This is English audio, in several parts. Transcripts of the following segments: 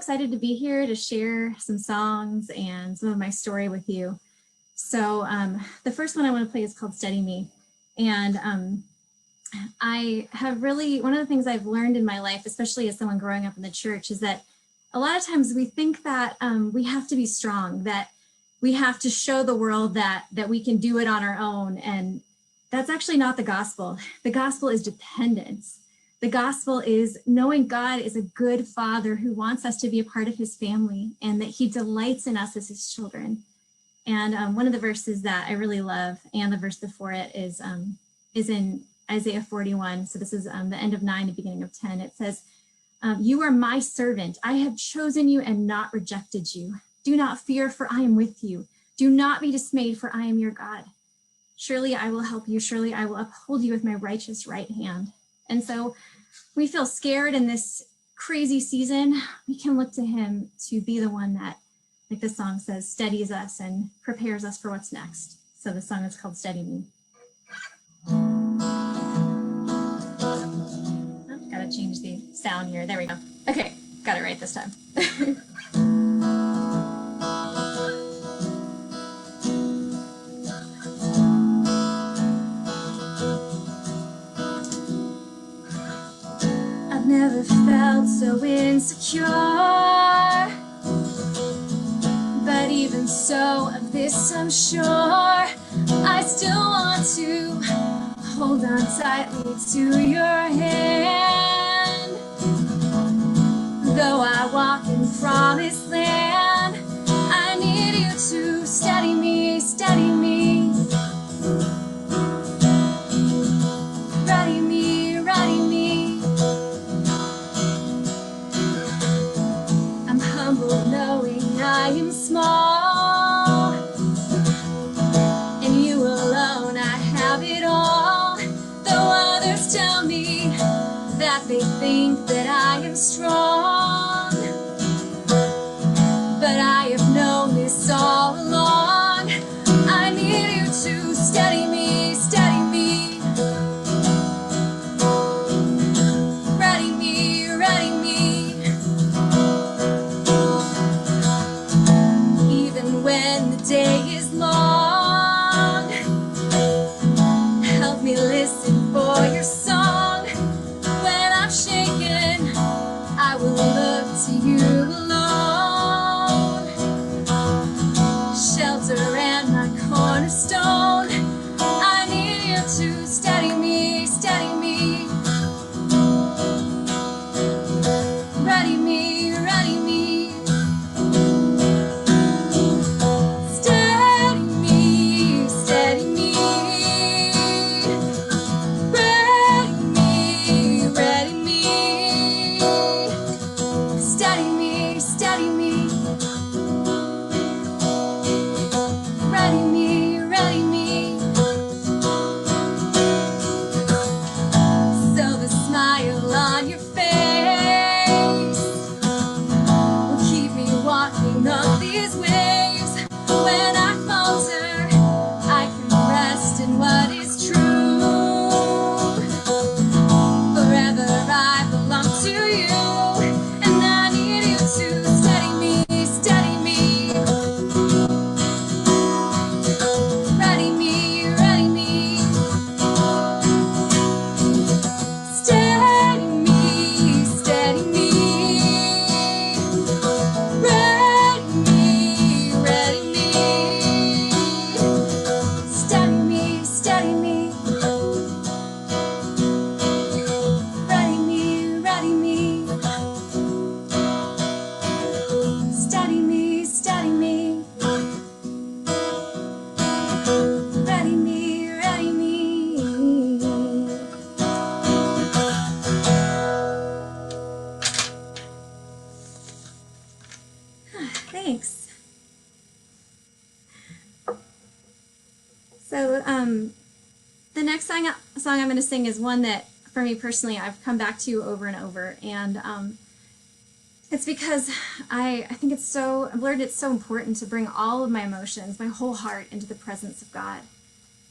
excited to be here to share some songs and some of my story with you. So the first one I want to play is called Steady Me. And I have really, one of the things I've learned in my life, especially as someone growing up in the church, is that a lot of times we think that we have to be strong, that we have to show the world that we can do it on our own. And that's actually not the gospel. The gospel is dependence. The gospel is knowing God is a good father who wants us to be a part of his family and that he delights in us as his children. And one of the verses that I really love, and the verse before it is in Isaiah 41. So this is the end of 9, the beginning of 10. It says, you are my servant. I have chosen you and not rejected you. Do not fear, for I am with you. Do not be dismayed, for I am your God. Surely I will help you. Surely I will uphold you with my righteous right hand. And so we feel scared in this crazy season. We can look to him to be the one that, like the song says, steadies us and prepares us for what's next. So the song is called Steady Me. Oh, gotta change the sound here. There we go. Okay, got it right this time. I've never felt so insecure, but even so, of this I'm sure, I still want to hold on tightly to your hand. Though I walk in promised land, I need you to steady me, steady me. Ready me, ready me. I'm humble knowing I am small, and you alone I have it all. Though others tell me that they think that I am strong, but I have known this all along. I need you to steady me, steady me. Ready me, ready me. Even when the day is long, help me listen for your song. When I'm shaken, I will look to you alone. Shelter and my cornerstone, I need you to steady me, steady me. Ready me, ready me. Steady me, steady me. Ready me, ready me. Steady me, steady me. Ready me, ready me. So the smile on your face will keep me walking up these waves. When I falter, I can rest in what is true. Forever I belong to you, and I need you to steady me, steady me. Ready me, ready me. Steady me, steady me. Ready me, ready me. Steady me, steady me. Ready me, ready me. Steady me, steady me. Ready me, ready me. Thanks. So the next song I'm going to sing is one that, for me personally, I've come back to over and over, and it's because I think I've learned it's so important to bring all of my emotions, my whole heart, into the presence of God.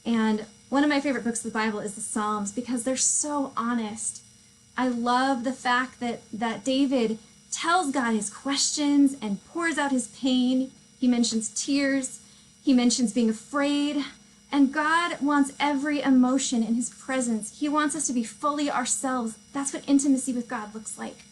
And one of my favorite books of the Bible is the Psalms, because they're so honest. I love the fact that David tells God his questions and pours out his pain. He mentions tears. He mentions being afraid. And God wants every emotion in his presence. He wants us to be fully ourselves. That's what intimacy with God looks like.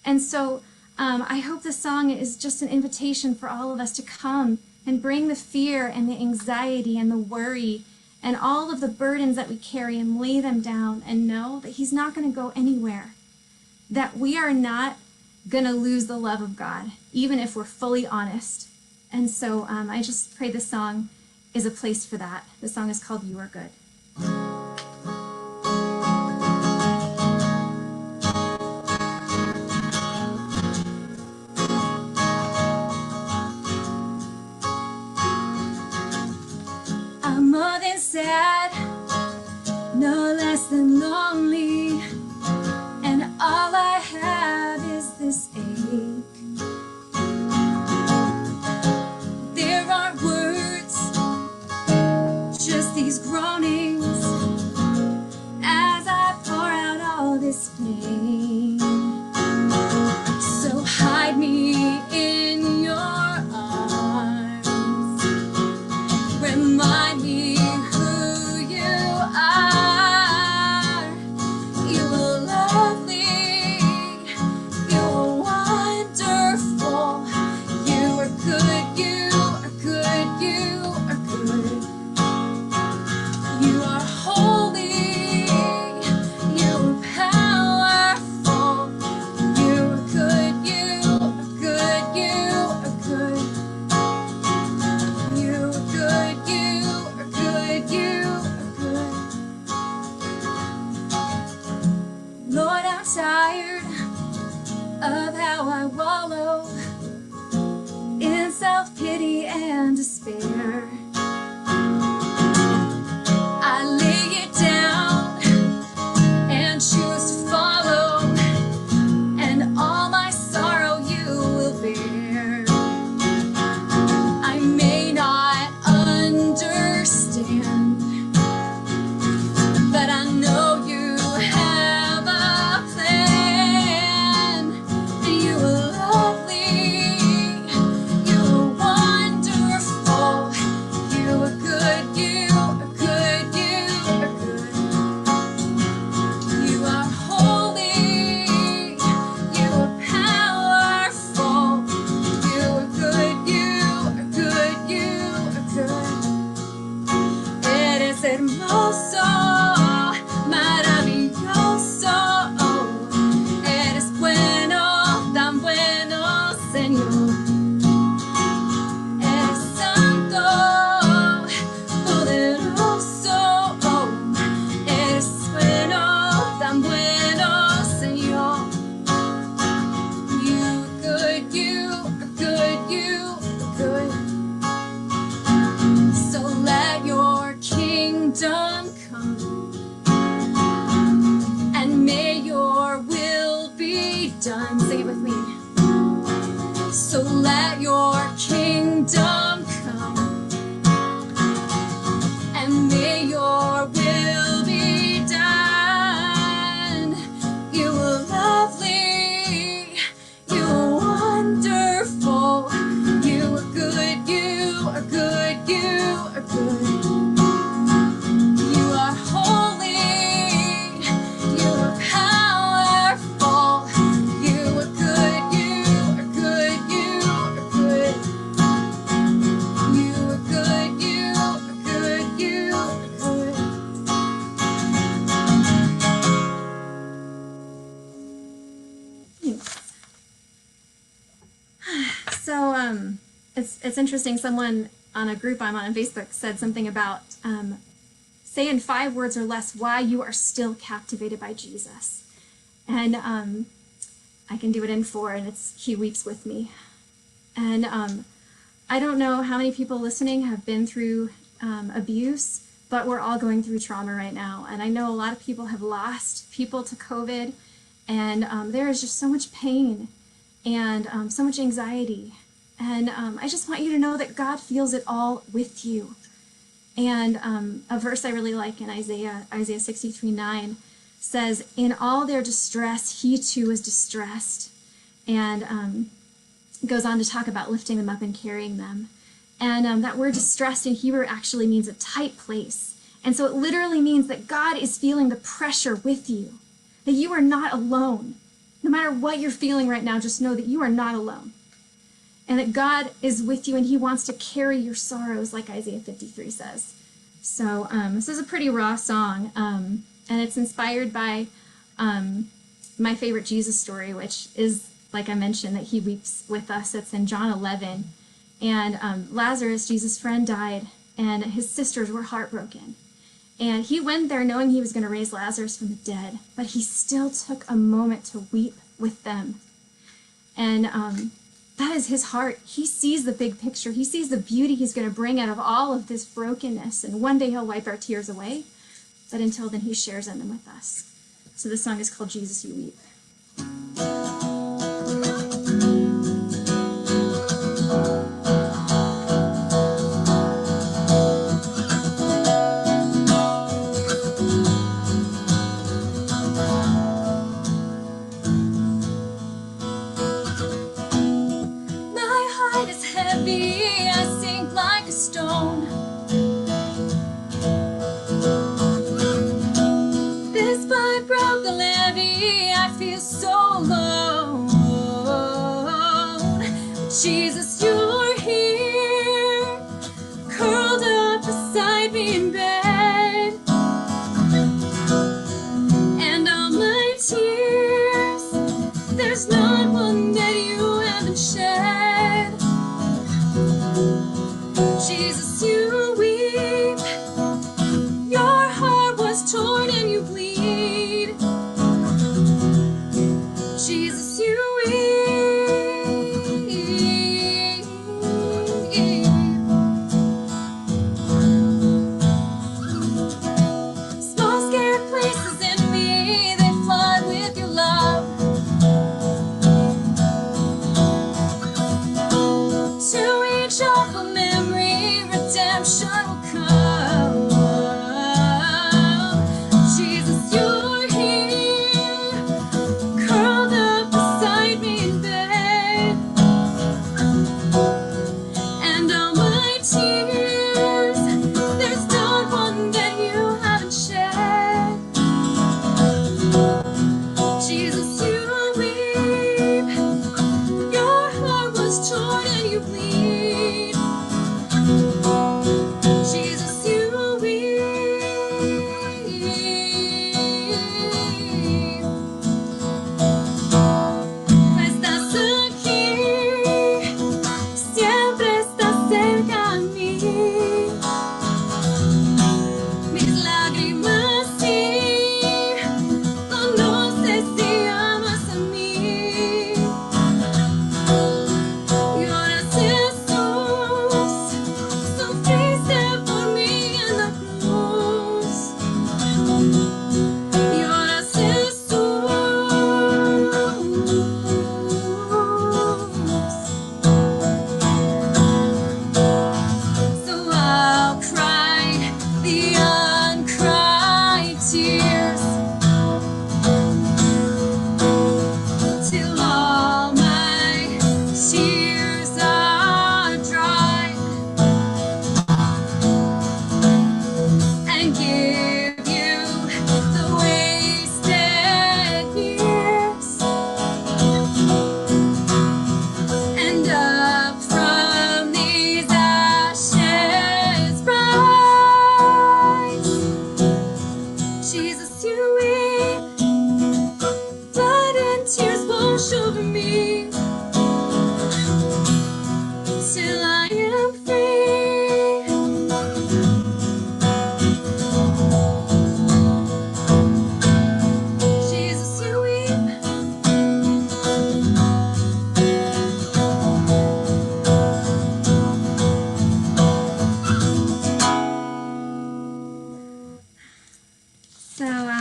And so I hope this song is just an invitation for all of us to come and bring the fear and the anxiety and the worry and all of the burdens that we carry and lay them down and know that he's not going to go anywhere. That we are not going to lose the love of God, even if we're fully honest. And so I just pray this song is a place for that. The song is called You Are Good. I'm more than sad, no less than lonely, and all I have is this ache. There aren't words, just these groanings as I pour out all this pain. So hide me in your arms, remind me who you are. You are lovely, you are wonderful, you are good, you are good, you are good. You are holy, you are powerful, you are good, you are good, you are good. You are good, you are good, you are good. Lord, I'm tired of how I wallow in self-pity and despair. I lay it down and choose to follow, and all my sorrow you will bear. I may not understand, but I know you have a plan. And you are lovely, you are wonderful, you are good, you are good, you are good. You are holy, you are powerful, you are good, you are good, you are good. Eres hermoso, maravilloso, eres bueno, tan bueno, Señor. Eres santo, poderoso, eres bueno, tan bueno, Señor. You are good, you are good, you are good. So let your kingdom come, and may your will be done. Sing it with me. So let your kingdom come, and may your will be done. You are lovely, you are wonderful, you are good, you are good, you are good. You are holy, you are powerful, you are good, you are good, you are good. You are good, you are good, you are good. Thanks. So it's interesting. Someone on a group I'm on Facebook said something about say in 5 words or less why you are still captivated by Jesus. And I can do it in 4, and it's He weeps with me. And I don't know how many people listening have been through abuse, but we're all going through trauma right now. And I know a lot of people have lost people to COVID, and there is just so much pain and so much anxiety. And I just want you to know that God feels it all with you. And a verse I really like in Isaiah 63:9 says, "In all their distress, he too was distressed, and goes on to talk about lifting them up and carrying them. And that word distressed in Hebrew actually means a tight place. And so it literally means that God is feeling the pressure with you, that you are not alone. No matter what you're feeling right now, just know that you are not alone. And that God is with you and he wants to carry your sorrows, like Isaiah 53 says. So this is a pretty raw song, and it's inspired by my favorite Jesus story, which is, like I mentioned, that he weeps with us. It's in John 11. And Lazarus, Jesus' friend, died, and his sisters were heartbroken. And he went there knowing he was going to raise Lazarus from the dead, but he still took a moment to weep with them. And that is his heart. He sees the big picture. He sees the beauty he's going to bring out of all of this brokenness. And one day he'll wipe our tears away. But until then, he shares in them with us. So this song is called Jesus, You Weep. Jesus, you're here, curled up beside me in bed, and all my tears, there's not one that you haven't shed. Jesus, you weep, your heart was torn and you bleed. Jesus, you weep.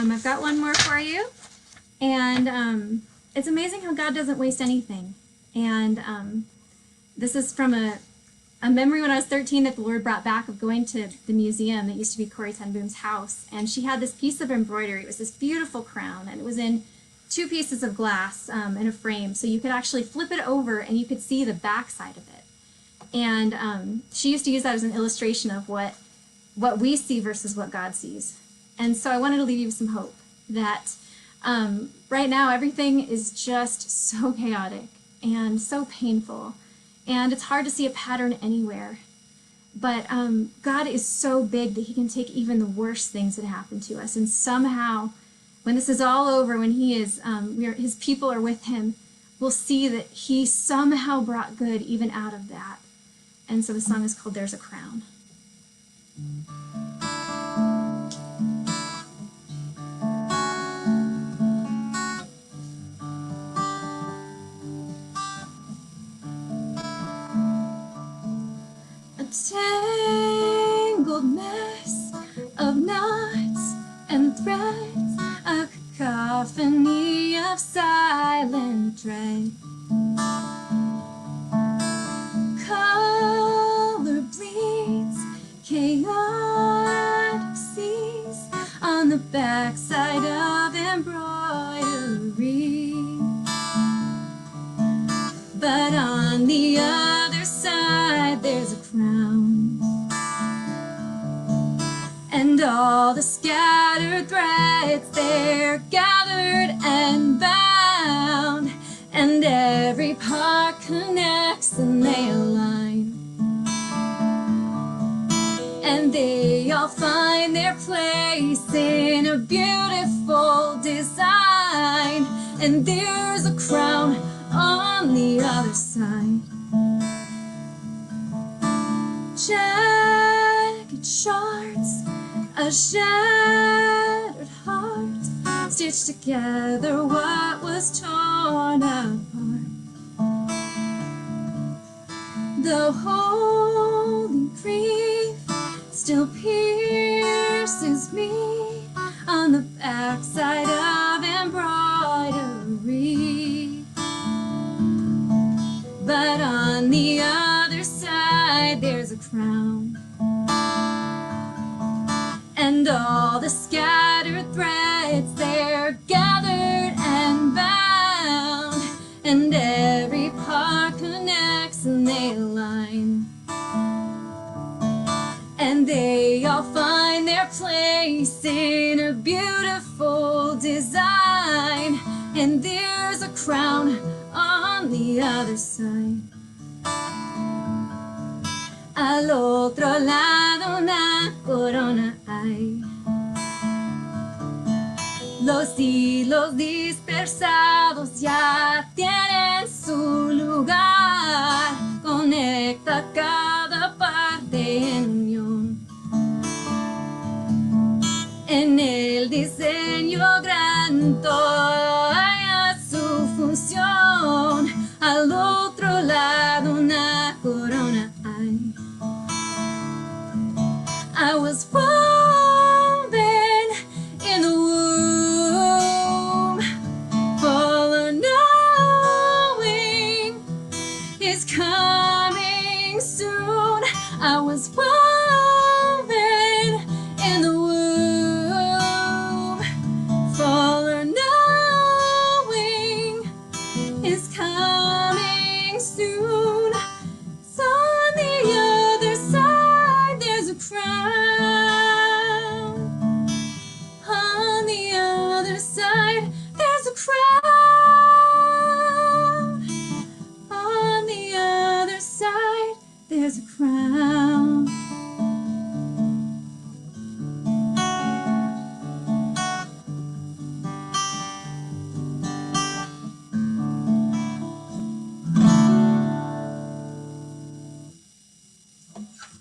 I've got one more for you, and it's amazing how God doesn't waste anything. And this is from a memory when I was 13 that the Lord brought back of going to the museum that used to be Corrie ten Boom's house, and she had this piece of embroidery. It was this beautiful crown, and it was in two pieces of glass in a frame, so you could actually flip it over and you could see the back side of it. And she used to use that as an illustration of what we see versus what God sees. And so I wanted to leave you with some hope that right now everything is just so chaotic and so painful, and it's hard to see a pattern anywhere. But God is so big that he can take even the worst things that happen to us, and somehow when this is all over, when he is, his people are with him, we'll see that he somehow brought good even out of that. And so the song is called There's a Crown. A tangled mess of knots and threads, a cacophony of silent dread. Color bleeds, chaotic seas on the backside of embroidery. But on the other side there's a crown, and all the scattered threads, they're gathered and bound, and every part connects and they align, and they all find their place in a beautiful design. And there's a crown on the other side. Jagged shards, a shattered heart, stitched together what was torn apart. The holy grief still pierces me on the backside of embroidery. But on the other side there's a crown, and all the scattered threads, they're gathered and bound, and every part connects and they align, and they all find their place in a beautiful design. And there's a crown on the other side. Al otro lado una corona hay. Los hilos dispersados ya tienen su lugar. Conecta cada parte en unión. En el diseño gran toda su función. Al otro lado una corona hay. I was woven in the womb, foreknowing is coming soon. I was woven